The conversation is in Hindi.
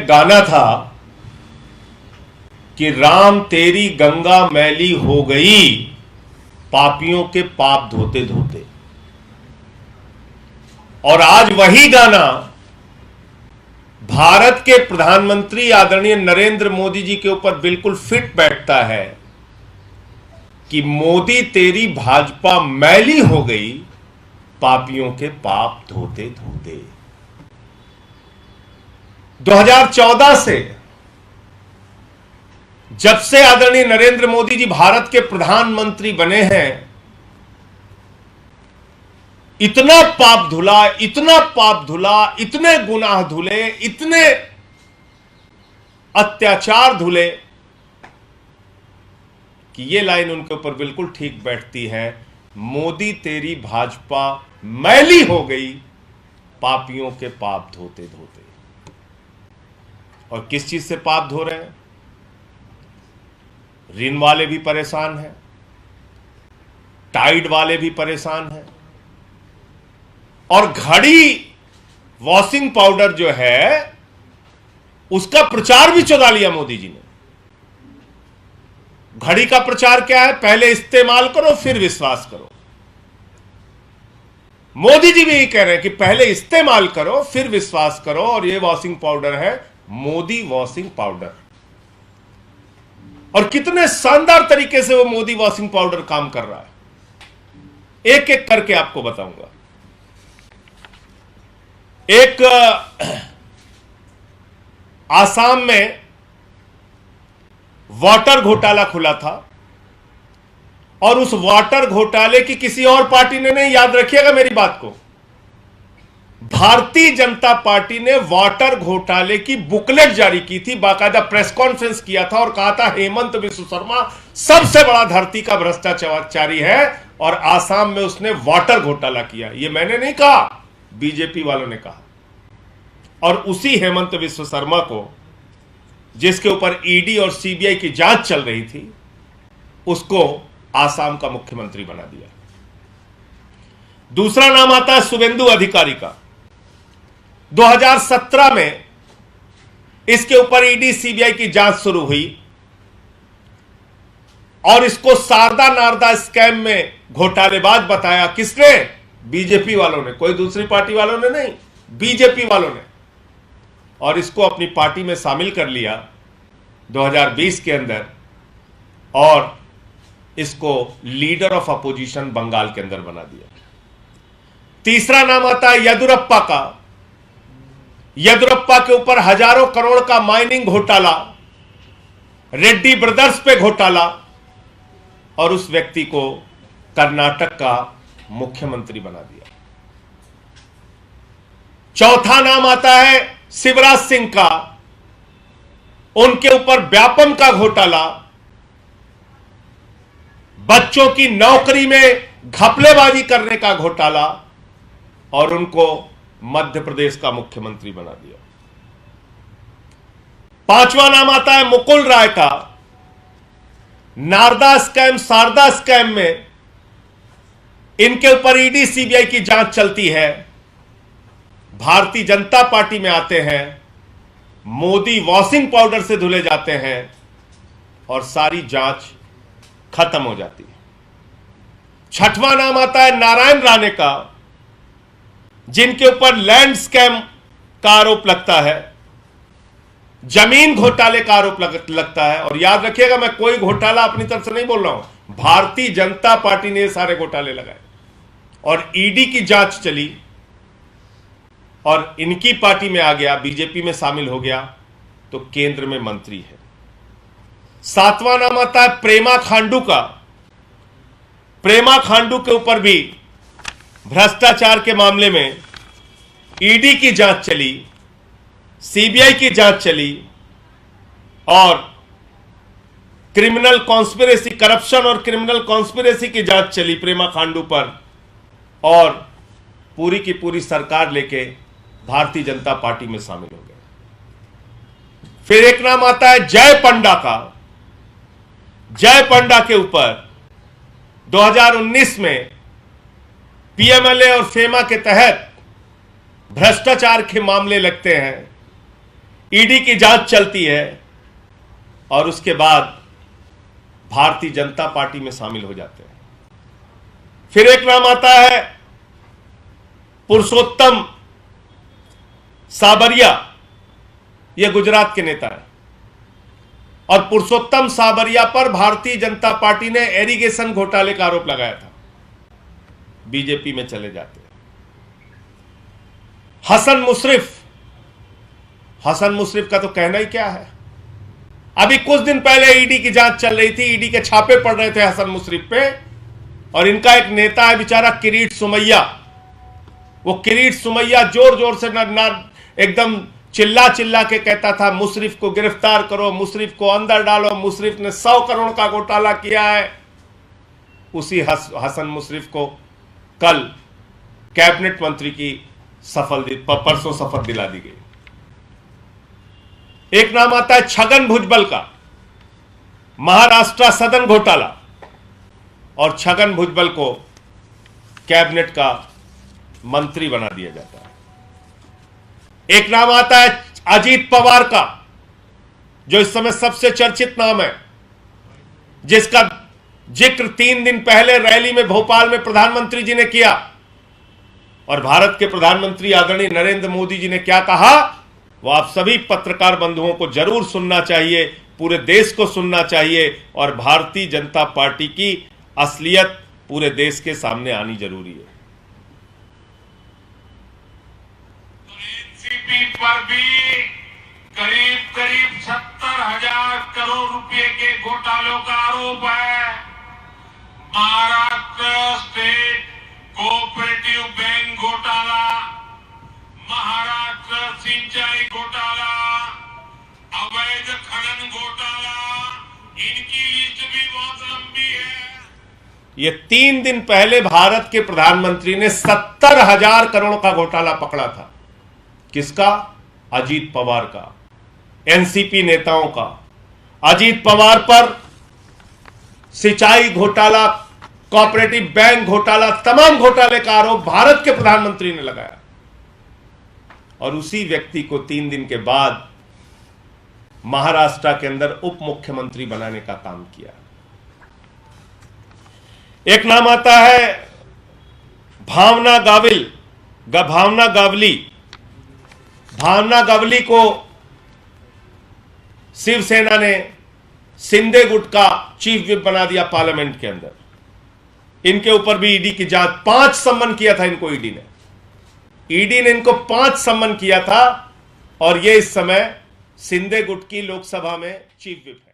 एक गाना था कि राम तेरी गंगा मैली हो गई पापियों के पाप धोते धोते। और आज वही गाना भारत के प्रधानमंत्री आदरणीय नरेंद्र मोदी जी के ऊपर बिल्कुल फिट बैठता है कि मोदी तेरी भाजपा मैली हो गई पापियों के पाप धोते धोते। 2014 से जब से आदरणीय नरेंद्र मोदी जी भारत के प्रधानमंत्री बने हैं, इतना पाप धुला, इतना पाप धुला, इतने गुनाह धुले, इतने अत्याचार धुले कि यह लाइन उनके ऊपर बिल्कुल ठीक बैठती है, मोदी तेरी भाजपा मैली हो गई पापियों के पाप धोते धोते। और किस चीज से पाप धो रहे हैं? ऋण वाले भी परेशान हैं, टाइड वाले भी परेशान हैं, और घड़ी वॉशिंग पाउडर जो है उसका प्रचार भी चुरा लिया मोदी जी ने। घड़ी का प्रचार क्या है? पहले इस्तेमाल करो फिर विश्वास करो। मोदी जी भी यही कह रहे हैं कि पहले इस्तेमाल करो फिर विश्वास करो, और यह वॉशिंग पाउडर है मोदी वॉशिंग पाउडर। और कितने शानदार तरीके से वो मोदी वॉशिंग पाउडर काम कर रहा है, एक एक करके आपको बताऊंगा। एक आसाम में वाटर घोटाला खुला था, और उस वाटर घोटाले की किसी और पार्टी ने नहीं, याद रखिएगा मेरी बात को, भारतीय जनता पार्टी ने वाटर घोटाले की बुकलेट जारी की थी, बाकायदा प्रेस कॉन्फ्रेंस किया था और कहा था हेमंत बिस्व शर्मा सबसे बड़ा धरती का भ्रष्टाचारी है, और आसाम में उसने वाटर घोटाला किया। यह मैंने नहीं कहा, बीजेपी वालों ने कहा। और उसी हेमंत बिस्व शर्मा को, जिसके ऊपर ईडी और सीबीआई की जांच चल रही थी, उसको आसाम का मुख्यमंत्री बना दिया। दूसरा नाम आता है शुभेंदु अधिकारी का। 2017 में इसके ऊपर ईडी सीबीआई की जांच शुरू हुई, और इसको शारदा नारदा स्कैम में घोटालेबाज बताया। किसने? बीजेपी वालों ने, कोई दूसरी पार्टी वालों ने नहीं, बीजेपी वालों ने। और इसको अपनी पार्टी में शामिल कर लिया 2020 के अंदर, और इसको लीडर ऑफ अपोजिशन बंगाल के अंदर बना दिया। तीसरा नाम आता है येदुरप्पा का। येदुरप्पा के ऊपर हजारों करोड़ का माइनिंग घोटाला, रेड्डी ब्रदर्स पे घोटाला, और उस व्यक्ति को कर्नाटक का मुख्यमंत्री बना दिया। चौथा नाम आता है शिवराज सिंह का। उनके ऊपर व्यापम का घोटाला, बच्चों की नौकरी में घपलेबाजी करने का घोटाला, और उनको मध्य प्रदेश का मुख्यमंत्री बना दिया। पांचवा नाम आता है मुकुल राय का। नारदा स्कैम, शारदा स्कैम में इनके ऊपर ईडी सीबीआई की जांच चलती है, भारतीय जनता पार्टी में आते हैं, मोदी वॉशिंग पाउडर से धुले जाते हैं, और सारी जांच खत्म हो जाती है। छठवां नाम आता है नारायण राणे का, जिनके ऊपर लैंड स्कैम का आरोप लगता है, जमीन घोटाले का आरोप लगता है। और याद रखिएगा, मैं कोई घोटाला अपनी तरफ से नहीं बोल रहा हूं, भारतीय जनता पार्टी ने ये सारे घोटाले लगाए, और ईडी की जांच चली, और इनकी पार्टी में आ गया, बीजेपी में शामिल हो गया, तो केंद्र में मंत्री है। सातवां नाम आता है प्रेमा खांडू का। प्रेमा खांडू के ऊपर भी भ्रष्टाचार के मामले में ईडी की जांच चली, सीबीआई की जांच चली, और क्रिमिनल कॉन्स्पिरेसी, करप्शन और क्रिमिनल कॉन्स्पिरेसी की जांच चली प्रेमा खांडू पर, और पूरी की पूरी सरकार लेके भारतीय जनता पार्टी में शामिल हो गए। फिर एक नाम आता है जय पंडा का। जय पंडा के ऊपर 2019 में पीएमएलए और फेमा के तहत भ्रष्टाचार के मामले लगते हैं। ईडी की जांच चलती है और उसके बाद भारतीय जनता पार्टी में शामिल हो जाते हैं। फिर एक नाम आता है पुरुषोत्तम साबरिया, यह गुजरात के नेता है और पुरुषोत्तम साबरिया पर भारतीय जनता पार्टी ने इरिगेशन घोटाले का आरोप लगाया था। बीजेपी में चले जाते हैं। हसन मुशरिफ का तो कहना ही क्या है। अभी कुछ दिन पहले ईडी की जांच चल रही थी, ईडी के छापे पड़ रहे थे हसन मुशरिफ पे, और इनका एक नेता है बेचारा किरीट सुमैया। वो किरीट सुमैया जोर जोर से एकदम चिल्ला चिल्ला के कहता था मुशरिफ को गिरफ्तार करो, मुशरिफ को अंदर डालो, मुशरिफ ने 100 करोड़ का घोटाला किया है। उसी हसन मुशरिफ को कल कैबिनेट मंत्री की परसों शपथ दिला दी गई। एक नाम आता है छगन भुजबल का, महाराष्ट्र सदन घोटाला, और छगन भुजबल को कैबिनेट का मंत्री बना दिया जाता है। एक नाम आता है अजीत पवार का, जो इस समय सबसे चर्चित नाम है, जिसका जिक्र 3 दिन पहले रैली में भोपाल में प्रधानमंत्री जी ने किया। और भारत के प्रधानमंत्री आदरणीय नरेंद्र मोदी जी ने क्या कहा, वो आप सभी पत्रकार बंधुओं को जरूर सुनना चाहिए, पूरे देश को सुनना चाहिए, और भारतीय जनता पार्टी की असलियत पूरे देश के सामने आनी जरूरी है। एनसीपी पर भी करीब 70,000 करोड़ रुपए के घोटालों का आरोप है। महाराष्ट्र स्टेट कोऑपरेटिव बैंक घोटाला, महाराष्ट्र सिंचाई घोटाला, अवैध खनन घोटाला, इनकी लिस्ट भी बहुत लंबी है। ये 3 दिन पहले भारत के प्रधानमंत्री ने 70,000 करोड़ का घोटाला पकड़ा था। किसका? अजीत पवार का, एनसीपी नेताओं का। अजीत पवार पर सिंचाई घोटाला, कोऑपरेटिव बैंक घोटाला, तमाम घोटाले का आरोप भारत के प्रधानमंत्री ने लगाया, और उसी व्यक्ति को 3 दिन के बाद महाराष्ट्र के अंदर उप मुख्यमंत्री बनाने का काम किया। एक नाम आता है भावना गावली को शिवसेना ने शिंदे गुट का चीफ विप बना दिया पार्लियामेंट के अंदर। इनके ऊपर भी ईडी की जांच, 5 सम्मन किया था इनको ईडी ने इनको 5 सम्मन किया था, और ये इस समय शिंदे गुट की लोकसभा में चीफ विप है।